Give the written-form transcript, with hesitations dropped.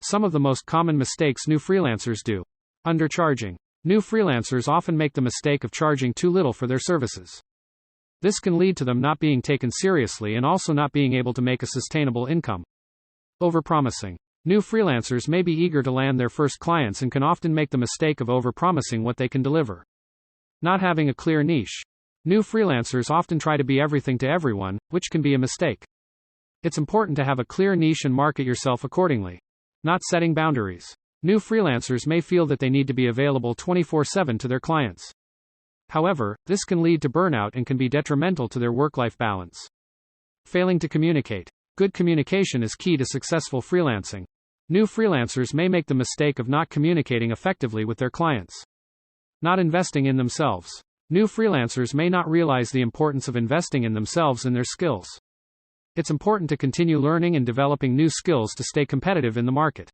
Some of the most common mistakes new freelancers do. Undercharging. New freelancers often make the mistake of charging too little for their services. This can lead to them not being taken seriously and also not being able to make a sustainable income. Overpromising. New freelancers may be eager to land their first clients and can often make the mistake of overpromising what they can deliver. Not having a clear niche. New freelancers often try to be everything to everyone, which can be a mistake. It's important to have a clear niche and market yourself accordingly. Not setting boundaries. New freelancers may feel that they need to be available 24/7 to their clients. However, this can lead to burnout and can be detrimental to their work-life balance. Failing to communicate. Good communication is key to successful freelancing. New freelancers may make the mistake of not communicating effectively with their clients. Not investing in themselves. New freelancers may not realize the importance of investing in themselves and their skills. It's important to continue learning and developing new skills to stay competitive in the market.